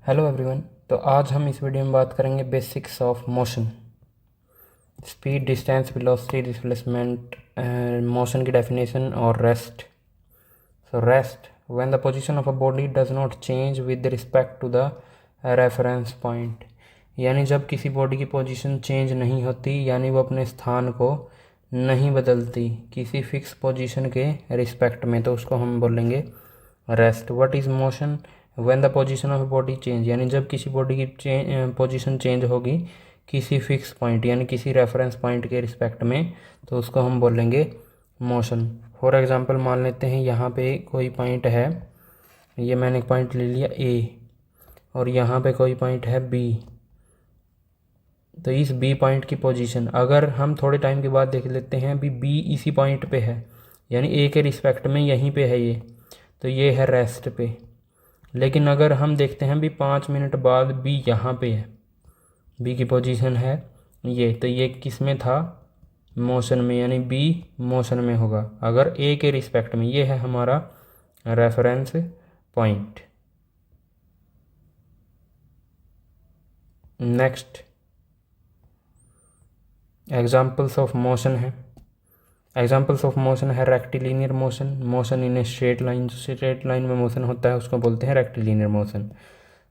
Hello everyone. तो आज हम इस वीडियो में बात करेंगे basics of motion, speed, distance, velocity, displacement, motion की डेफिनेशन और rest. So rest, when the position of a body does not change with respect to the reference point, यानी जब किसी बॉडी की पोजीशन चेंज नहीं होती, यानी वो अपने स्थान को नहीं बदलती किसी फिक्स पोजीशन के रिस्पेक्ट में, तो उसको हम बोलेंगे rest. What is motion? When the position of body change, यानी जब किसी बॉडी की पोजीशन चेंज होगी किसी फिक्स पॉइंट यानी किसी रेफरेंस पॉइंट के रिस्पेक्ट में, तो उसको हम बोलेंगे मोशन। फॉर एग्जांपल मान लेते हैं यहाँ पे कोई पॉइंट है, ये मैंने एक पॉइंट ले लिया ए, और यहाँ पे कोई पॉइंट है बी। तो इस बी पॉइंट की पोजीशन अगर हम थोड़े टाइम के बाद देख लेते हैं अभी बी इसी पॉइंट पे है, यानी ए के रिस्पेक्ट में यहीं पे है ये, तो ये है रेस्ट पे। लेकिन अगर हम देखते हैं भी 5 मिनट बाद बी यहाँ पे है, बी की पोजीशन है ये, तो ये किस में था? मोशन में, यानी बी मोशन में होगा अगर ए के रिस्पेक्ट में। ये है हमारा reference point. Next examples of motion है। एग्जाम्पल्स ऑफ मोशन है rectilinear motion, motion in a straight line, जो स्ट्रेट लाइन में मोशन होता है उसको बोलते हैं rectilinear motion.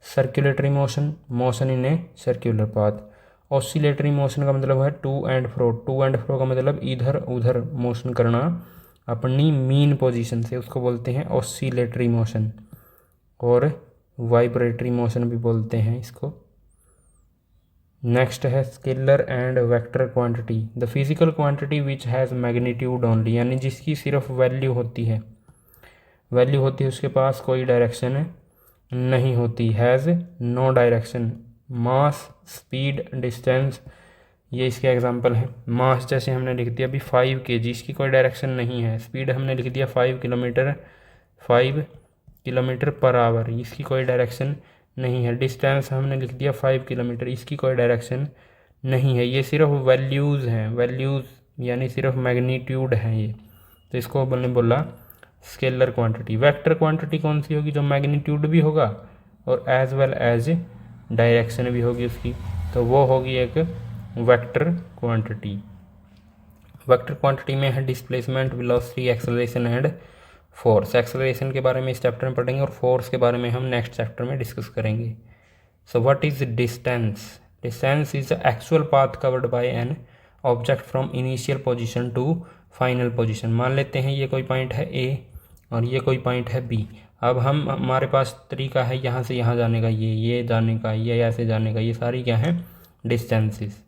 Circulatory motion, motion in a circular path. Oscillatory motion का मतलब है to and fro, to and fro का मतलब इधर उधर मोशन करना अपनी मीन पोजीशन से, उसको बोलते हैं ऑसिलेटरी मोशन। और वाइब्रेटरी मोशन भी बोलते हैं इसको। नेक्स्ट है scalar and vector quantity, the physical quantity which has magnitude only, यानी जिसकी सिर्फ वैल्यू होती है, उसके पास कोई डायरेक्शन नहीं होती। Has no direction. Mass, speed, distance, ये इसके एग्जांपल है। मास जैसे हमने लिख दिया अभी 5 kg, इसकी कोई डायरेक्शन नहीं है। स्पीड हमने लिख दिया 5 किलोमीटर पर आवर, इसकी कोई डायरेक्शन नहीं है। डिस्टेंस हमने लिख दिया 5 किलोमीटर, इसकी कोई डायरेक्शन नहीं है। ये सिर्फ वैल्यूज़ हैं, वैल्यूज़ यानी सिर्फ मैग्नीट्यूड है ये, तो इसको हमने बोला स्केलर क्वांटिटी। वेक्टर क्वांटिटी कौन सी होगी? जो मैग्नीट्यूड भी होगा और एज वेल एज डायरेक्शन भी होगी उसकी, तो वो होगी एक वेक्टर क्वांटिटी। वेक्टर क्वांटिटी में है displacement, velocity, acceleration and force. Acceleration के बारे में इस चैप्टर में पढ़ेंगे और फोर्स के बारे में हम नेक्स्ट चैप्टर में डिस्कस करेंगे। So what is distance? Distance is the actual path covered by an object from initial position to final position. मान लेते हैं ये कोई पॉइंट है ए और ये कोई पॉइंट है बी। अब हमारे पास तरीका है यहाँ से यहाँ जाने का, ये जाने का, ये ऐसे जाने का, ये सारी क्या है? डिस्टेंसेस।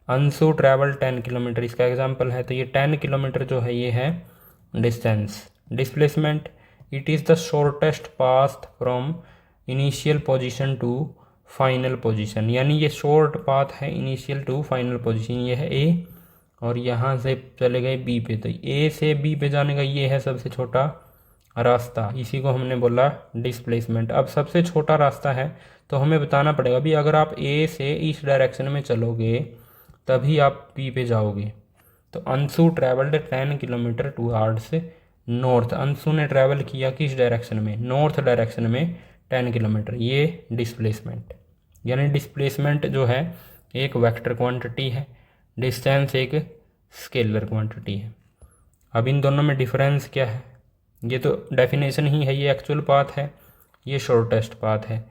अंशु ट्रैवल 10 किलोमीटर, इसका एग्जाम्पल है, तो ये 10 किलोमीटर जो है ये है distance. Displacement, it is the shortest path from initial position to final position, यानी ये शॉर्ट पाथ है इनिशियल टू फाइनल पोजीशन। ये है ए और यहाँ से चले गए बी पे, तो ए से बी पे जाने का ये है सबसे छोटा रास्ता, इसी को हमने बोला डिस्प्लेसमेंट। अब सबसे छोटा रास्ता है तो हमें बताना पड़ेगा भी अगर आप ए से इस डायरेक्शन में चलोगे तभी आप बी पे जाओगे। तो Anshu travelled 10 kilometre towards north, Anshu ने ट्रैवल किया किस डायरेक्शन में? नॉर्थ डायरेक्शन में 10 किलोमीटर। ये डिस्प्लेसमेंट, यानी डिस्प्लेसमेंट जो है एक वेक्टर क्वांटिटी है, डिस्टेंस एक स्केलर क्वांटिटी है। अब इन दोनों में डिफरेंस क्या है? ये तो डेफिनेशन ही है, ये एक्चुअल पाथ है, ये शॉर्टेस्ट पाथ है।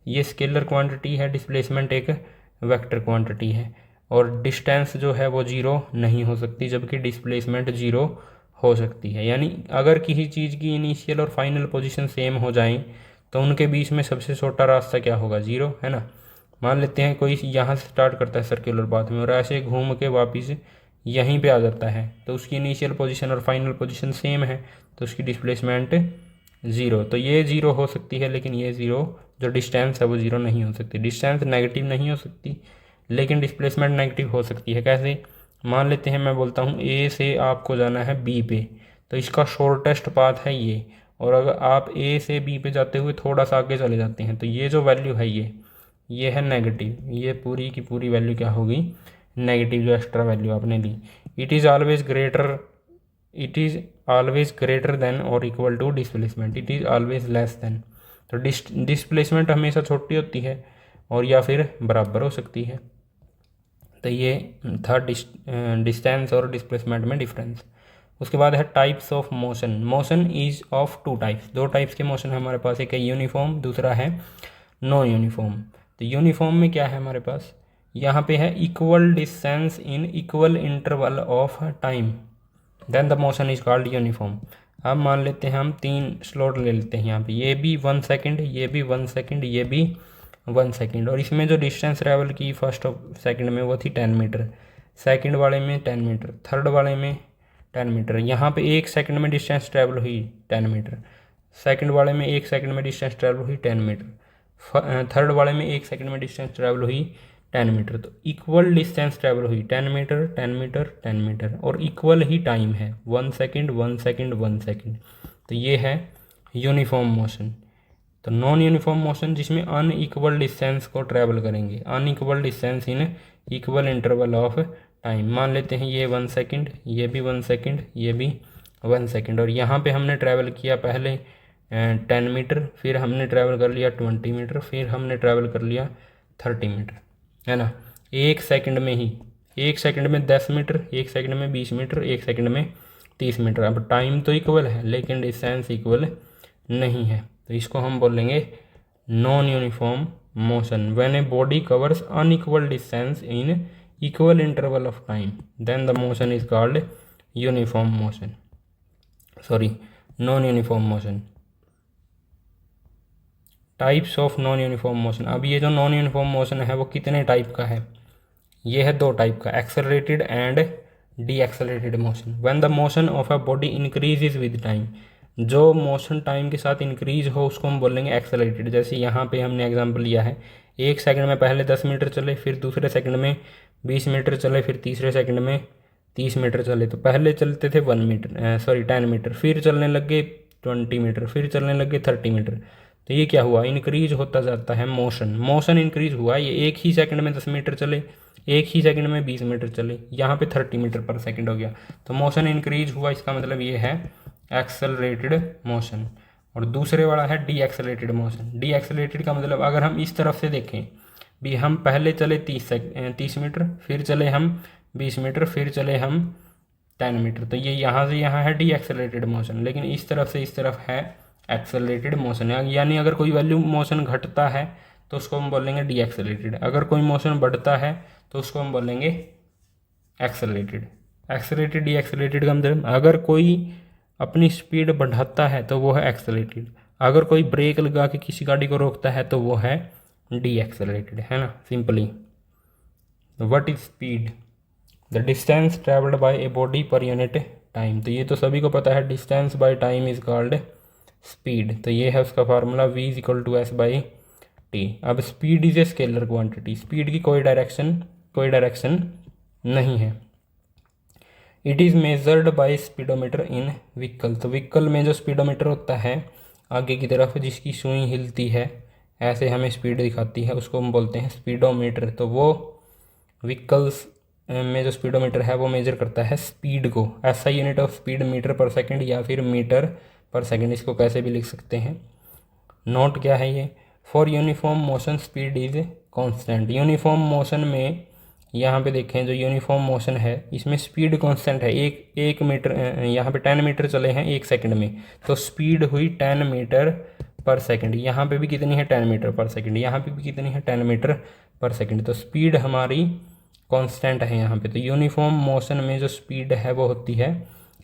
ये स्केलर क्वांटिटी है, डिस्प्लेसमेंट एक वेक्टर क्वांटिटी है। और डिस्टेंस जो है वो जीरो नहीं हो सकती, जबकि डिस्प्लेसमेंट जीरो हो सकती है। यानी अगर किसी चीज़ की इनिशियल और फाइनल पोजीशन सेम हो जाएं तो उनके बीच में सबसे छोटा रास्ता क्या होगा? जीरो, है ना। मान लेते हैं कोई यहाँ से स्टार्ट करता है सर्कुलर पाथ में और ऐसे घूम के वापस यहीं पे आ जाता है, तो उसकी इनिशियल पोजीशन और फाइनल पोजीशन सेम है, तो उसकी डिस्प्लेसमेंट ज़ीरो। तो ये ज़ीरो हो सकती है, लेकिन ये ज़ीरो जो डिस्टेंस है वो ज़ीरो नहीं हो सकती। डिस्टेंस नेगेटिव नहीं हो सकती, लेकिन डिस्प्लेसमेंट नेगेटिव हो सकती है। कैसे? मान लेते हैं मैं बोलता हूँ ए से आपको जाना है बी पे, तो इसका शॉर्टेस्ट पाथ है ये, और अगर आप ए से बी पे जाते हुए थोड़ा सा आगे चले जाते हैं तो ये जो वैल्यू है ये है नेगेटिव। ये पूरी की पूरी वैल्यू क्या होगी? नेगेटिव, जो एक्स्ट्रा वैल्यू आपने ली। It is always greater than और equal to displacement, it is always less than. तो डिस्प्लेसमेंट हमेशा छोटी होती है और या फिर बराबर हो सकती है। तो ये था डिस्टेंस और डिस्प्लेसमेंट में डिफरेंस। उसके बाद है types of motion. Motion is of two types, दो टाइप्स के मोशन है हमारे पास, एक है यूनिफॉर्म, दूसरा है नॉन यूनिफॉर्म। तो यूनिफॉर्म में क्या है हमारे पास, यहाँ पे है equal distance in equal interval of time, then the motion is called uniform. अब मान लेते हैं हम 3 स्लॉट ले लेते हैं यहाँ पे, ये भी 1 सेकेंड, ये भी 1 सेकेंड, ये भी 1 सेकेंड, और इसमें जो डिस्टेंस ट्रैवल की फर्स्ट सेकेंड में वो थी 10 मीटर, सेकेंड वाले में 10 मीटर, थर्ड वाले में 10 मीटर। यहाँ पे 1 सेकेंड में डिस्टेंस ट्रैवल हुई 10 मीटर, सेकेंड वाले में 1 सेकेंड में डिस्टेंस ट्रैवल हुई 10 मीटर, थर्ड वाले में 1 सेकेंड में डिस्टेंस ट्रैवल हुई 10 मीटर। तो इक्वल डिस्टेंस ट्रैवल हुई 10 मीटर 10 मीटर 10 मीटर, और इक्वल ही टाइम है 1 सेकेंड 1 सेकेंड 1 सेकेंड। तो ये है यूनिफॉर्म मोशन। तो नॉन यूनिफॉर्म मोशन जिसमें अनइक्वल डिस्टेंस को ट्रैवल करेंगे, unequal distance in equal interval of time. मान लेते हैं ये 1 सेकेंड, ये भी 1 सेकेंड, ये भी 1 सेकेंड, और यहाँ पे हमने ट्रैवल किया पहले 10 मीटर, फिर हमने ट्रैवल कर लिया 20 मीटर, फिर हमने ट्रैवल कर लिया 30 मीटर, है ना। 1 सेकेंड में ही, 1 सेकेंड में 10 मीटर, 1 सेकेंड में 20 मीटर, 1 सेकेंड में 30 मीटर। अब टाइम तो इक्वल है लेकिन डिस्टेंस इक्वल नहीं है, तो इसको हम बोलेंगे non uniform motion. When a body covers unequal distance in equal interval of time, then the motion is called uniform motion, sorry non uniform motion. Types of non uniform motion. अब ये जो non uniform motion है वो कितने type का है, ये है 2 टाइप का, accelerated and D accelerated motion. When the motion of a body increases with time, जो मोशन टाइम के साथ इंक्रीज हो उसको हम बोलेंगे एक्सेलरेटेड। जैसे यहाँ पे हमने एग्जांपल लिया है, 1 सेकंड में पहले 10 मीटर चले, फिर दूसरे सेकंड में 20 मीटर चले, फिर तीसरे सेकंड में 30 मीटर चले। तो पहले चलते थे 10 मीटर, फिर चलने लग गए 20 मीटर, फिर चलने लग गए 30 मीटर। तो ये क्या हुआ, इंक्रीज होता जाता है मोशन इंक्रीज हुआ। ये 1 ही सेकंड में 10 मीटर चले, 1 ही सेकंड में 20 मीटर चले, यहाँ पे 30 मीटर पर सेकंड हो गया, तो मोशन इंक्रीज हुआ। इसका मतलब ये है एक्सेलरेटेड मोशन। और दूसरे वाला है D accelerated motion. D accelerated का मतलब अगर हम इस तरफ से देखें भी, हम पहले चले 30 मीटर, फिर चले हम 20 मीटर, फिर चले हम 10 मीटर, तो ये यहाँ से यहाँ है डी एक्सेलरेटेड मोशन। लेकिन इस तरफ से इस तरफ है एक्सेलरेटेड मोशन, यानी अगर कोई वैल्यू मोशन घटता है तो उसको हम बोलेंगे डी एक्सेलरेटेड, अगर कोई मोशन बढ़ता है तो उसको हम बोलेंगे एक्सेलरेटेड। एक्सेलरेटेड डी एक्सेलरेटेड का मतलब अगर कोई अपनी स्पीड बढ़ाता है तो वो है एक्सेलरेटेड, अगर कोई ब्रेक लगा के किसी गाड़ी को रोकता है तो वो है डी एक्सेलरेटेड, है ना, simply. What is speed, the distance travelled by a body per unit time. तो ये तो सभी को पता है, distance by time is called speed. तो ये है उसका formula v equal to S by T. अब speed is a scalar quantity, speed की कोई डायरेक्शन नहीं है। It is measured by speedometer in vehicle. तो व्हीकल में जो स्पीडोमीटर होता है आगे की तरफ जिसकी सुई हिलती है, ऐसे हमें स्पीड दिखाती है, उसको हम बोलते हैं स्पीडोमीटर। तो वो व्हीकल्स में जो स्पीडोमीटर है वो मेजर करता है स्पीड को। ऐसा unit of speed metre per second या फिर मीटर पर सेकंड, इसको कैसे भी लिख सकते हैं। नोट क्या है ये, for uniform motion speed is constant. Uniform motion में यहाँ पे देखें, जो यूनिफॉर्म मोशन है इसमें स्पीड कांस्टेंट है। एक मीटर, यहाँ पे 10 मीटर चले हैं 1 सेकंड में, तो स्पीड हुई 10 मीटर पर सेकंड। यहाँ पे भी कितनी है 10 मीटर पर सेकंड, यहाँ पे भी कितनी है 10 मीटर पर सेकंड। तो स्पीड हमारी कांस्टेंट है यहाँ पे। तो यूनिफॉर्म मोशन में जो स्पीड है वो होती है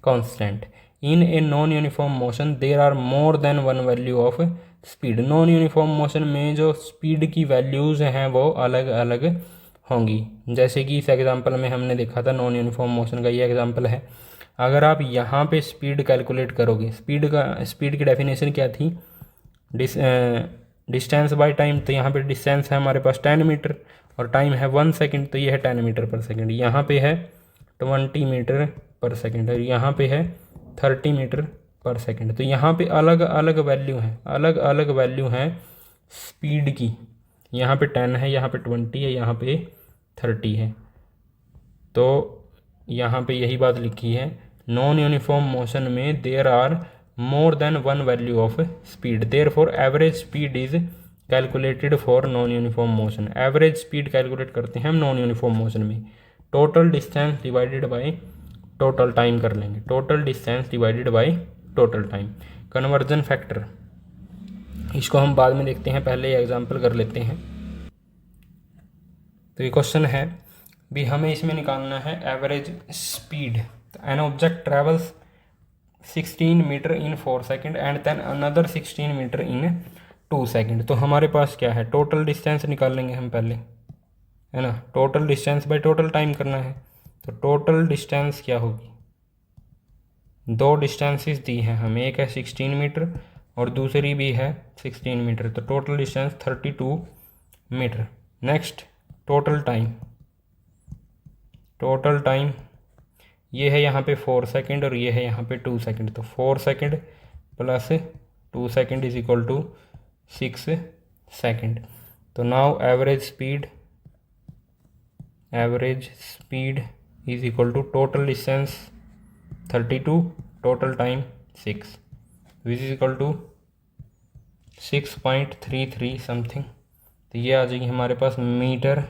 constant. In a non uniform motion there are more than one value of speed. Non uniform motion में जो स्पीड की वैल्यूज़ हैं वो अलग अलग होंगी। जैसे कि इस एग्जांपल में हमने देखा था, नॉन यूनिफॉर्म मोशन का ये एग्जांपल है। अगर आप यहाँ पे स्पीड कैलकुलेट करोगे, स्पीड की डेफिनेशन क्या थी, डिस्टेंस बाय टाइम। तो यहाँ पे डिस्टेंस है हमारे पास 10 मीटर और टाइम है 1 सेकेंड, तो ये है 10 मीटर पर सेकेंड। यहाँ पे है 20 मीटर पर सेकेंड और यहाँ पे है 30 मीटर पर सेकेंड। तो यहाँ पे अलग अलग वैल्यू हैं, अलग अलग वैल्यू हैं स्पीड की। यहाँ पे 10 है, यहाँ पे 20 है, यहाँ पे 30 है। तो यहाँ पे यही बात लिखी है, नॉन यूनिफॉर्म मोशन में there are more than one value of speed. Therefore average speed is calculated for non uniform motion. Average speed calculate करते हैं हम non uniform motion में. Total distance divided by total time कर लेंगे. Total distance divided by total time. Conversion factor इसको हम बाद में देखते हैं, पहले एग्जाम्पल कर लेते हैं. तो ये क्वेश्चन है भी हमें इसमें निकालना है average speed. An object travels 16 metre in 4 second and then another 16 metre in 2 second. तो हमारे पास क्या है, टोटल डिस्टेंस निकाल लेंगे हम पहले, है ना. Total distance by total time करना है. तो टोटल डिस्टेंस क्या होगी, दो डिस्टेंसेस दी हैं हमें, एक है 16 मीटर और दूसरी भी है 16 मीटर. तो total distance 32 metre. Next total time. Total time ये है यहाँ पे 4 सेकेंड और ये है यहाँ पे 2 सेकेंड. तो 4 second plus 2 second is equal to 6 second. तो now average speed is equal to total distance 32, total time 6, which is equal to 6.33 something. तो ये आ जाएगी हमारे पास metre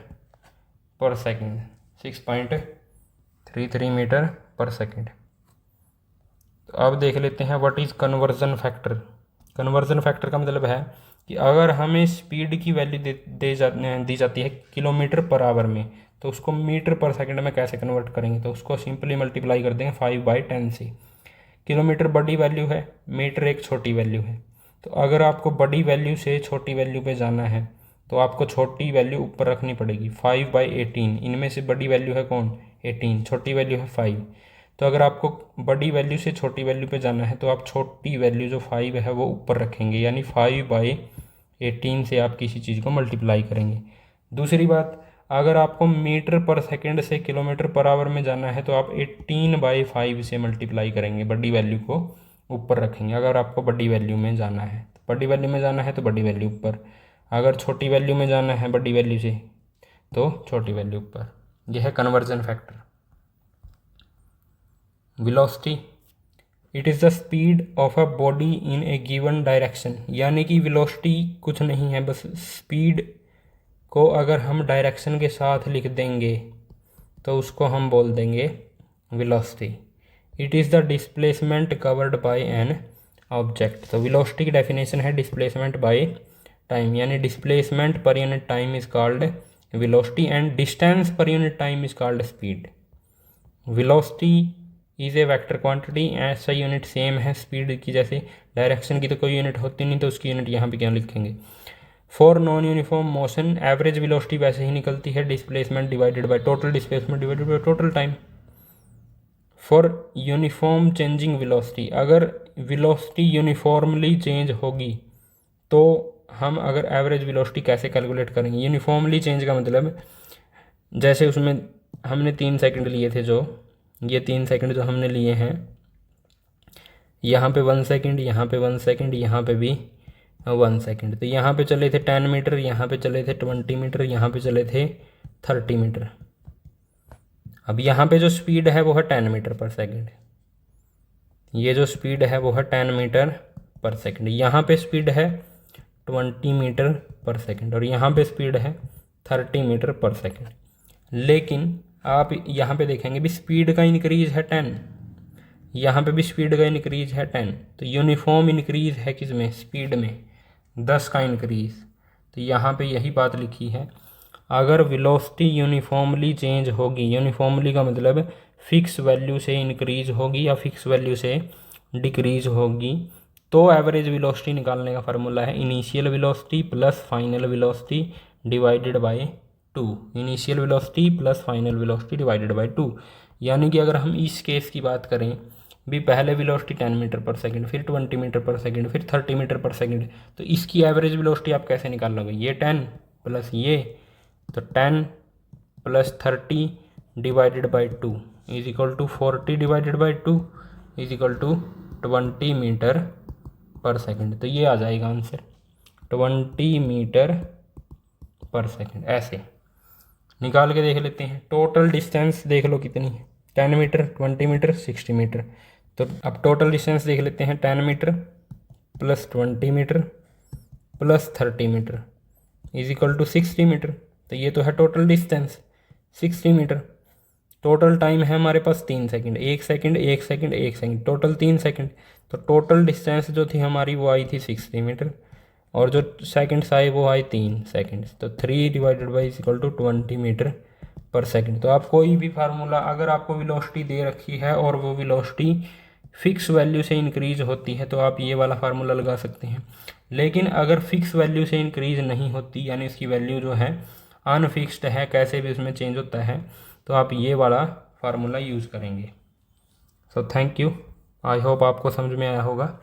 per second, 6.33 metre per second. तो अब देख लेते हैं what is conversion factor. Conversion factor का मतलब है कि अगर हमें स्पीड की वैल्यू दी जाती है किलोमीटर पर आवर में, तो उसको मीटर पर सेकंड में कैसे कन्वर्ट करेंगे. तो उसको सिंपली मल्टीप्लाई कर देंगे 5/10 से. किलोमीटर बड़ी वैल्यू है, मीटर एक छोटी वैल्यू है. तो अगर आपको बड़ी वैल्यू से छोटी वैल्यू पे जाना है तो आपको छोटी वैल्यू ऊपर रखनी पड़ेगी. 5/18, इनमें से बड़ी वैल्यू है कौन, 18, छोटी वैल्यू है 5. तो अगर आपको बड़ी वैल्यू से छोटी वैल्यू पे जाना है तो आप छोटी वैल्यू जो 5 है वो ऊपर रखेंगे, यानी 5/18 से आप किसी चीज़ को मल्टीप्लाई करेंगे. दूसरी बात, अगर आपको मीटर पर सेकेंड से किलोमीटर पर आवर में जाना है तो आप 18/5 से मल्टीप्लाई करेंगे, बड़ी वैल्यू को ऊपर रखेंगे. अगर आपको बड़ी वैल्यू में जाना है तो बड़ी वैल्यू में जाना है तो बड़ी वैल्यू ऊपर, अगर छोटी वैल्यू में जाना है बड़ी वैल्यू से तो छोटी वैल्यू ऊपर. यह है conversion factor. Velocity, it is the speed of a body in A given direction. यानी कि वेलोसिटी कुछ नहीं है, बस स्पीड को अगर हम डायरेक्शन के साथ लिख देंगे तो उसको हम बोल देंगे velocity. It is the displacement covered by an object. तो वेलोसिटी की डेफिनेशन है डिस्प्लेसमेंट बाय टाइम, यानी डिस्प्लेसमेंट पर unit time is called velocity and distance पर unit time is called speed. Velocity is a vector quantity, ऐसा unit same है speed की जैसे. डायरेक्शन की तो कोई यूनिट होती नहीं तो उसकी यूनिट यहाँ पे क्या लिखेंगे. For non uniform motion average velocity वैसे ही निकलती है, displacement divided by total displacement divided by total time. For uniform changing velocity, अगर वेलोसिटी यूनिफॉर्मली चेंज होगी तो हम अगर एवरेज वेलोसिटी कैसे कैलकुलेट करेंगे. यूनिफॉर्मली चेंज का मतलब जैसे उसमें हमने 3 सेकंड लिए थे, जो ये 3 सेकंड जो हमने लिए हैं, यहाँ पे 1 सेकंड, यहाँ पे 1 सेकंड, यहाँ पे भी 1 सेकंड. तो यहाँ पे चले थे 10 मीटर, यहाँ पे चले थे 20 मीटर, यहाँ पे चले थे 30 मीटर. अब यहाँ पे जो स्पीड है वो है 10 मीटर पर सेकंड. ये जो स्पीड है वो है 10 मीटर पर सेकंड. यहाँ पे स्पीड है 20 मीटर पर सेकंड और यहाँ पे स्पीड है 30 मीटर पर सेकंड. लेकिन आप यहाँ पे देखेंगे भी स्पीड का इंक्रीज है 10, यहाँ पे भी स्पीड का इंक्रीज है 10. तो यूनिफॉर्म इंक्रीज है किसमें, स्पीड में 10 का इंक्रीज. तो यहाँ पे यही बात लिखी है, अगर वेलोसिटी यूनिफॉर्मली चेंज होगी, यूनिफॉर्मली का मतलब फिक्स वैल्यू से इंक्रीज होगी या फिक्स वैल्यू से डिक्रीज होगी, तो एवरेज वेलोसिटी निकालने का फार्मूला है initial velocity plus final velocity divided by 2. Initial velocity plus final velocity divided by 2. यानी कि अगर हम इस केस की बात करें भी, पहले वेलोसिटी 10 मीटर पर सेकंड, फिर 20 मीटर पर सेकंड, फिर 30 मीटर पर सेकंड, तो इसकी एवरेज वेलोसिटी आप कैसे निकाल लोगे. ये 10 प्लस ये, तो 10 plus 30 divided by 2 is equal to 40 divided by 2 is equal to 20 metre per second. तो ये आ जाएगा आंसर 20 मीटर पर सेकंड. ऐसे निकाल के देख लेते हैं. टोटल डिस्टेंस देख लो कितनी है, 10 मीटर, 20 मीटर, 60 मीटर. तो अब टोटल डिस्टेंस देख लेते हैं, 10 metre plus 20 metre plus 30 metre is equal to 60 metre. तो ये तो है total distance 60 metre. Total time है हमारे पास 3 second, 1 second 1 second 1 second, total 3 second. तो टोटल डिस्टेंस जो थी हमारी वो आई थी 60 मीटर, और जो सेकंड्स आए वो आए 3 सेकंड। तो 3 divided by is equal to 20 metre per second. तो आप कोई भी फार्मूला, अगर आपको वेलोसिटी दे रखी है और वो वेलोसिटी फिक्स वैल्यू से इंक्रीज होती है तो आप ये वाला फार्मूला लगा सकते हैं। लेकिन अगर फिक्स वैल्यू से इंक्रीज नहीं होती, यानी इसकी वैल्यू जो है अनफिक्स्ड है, कैसे भी उसमें चेंज होता है, तो आप ये वाला फार्मूला यूज़ करेंगे। So thank you, I hope आपको समझ में आया होगा।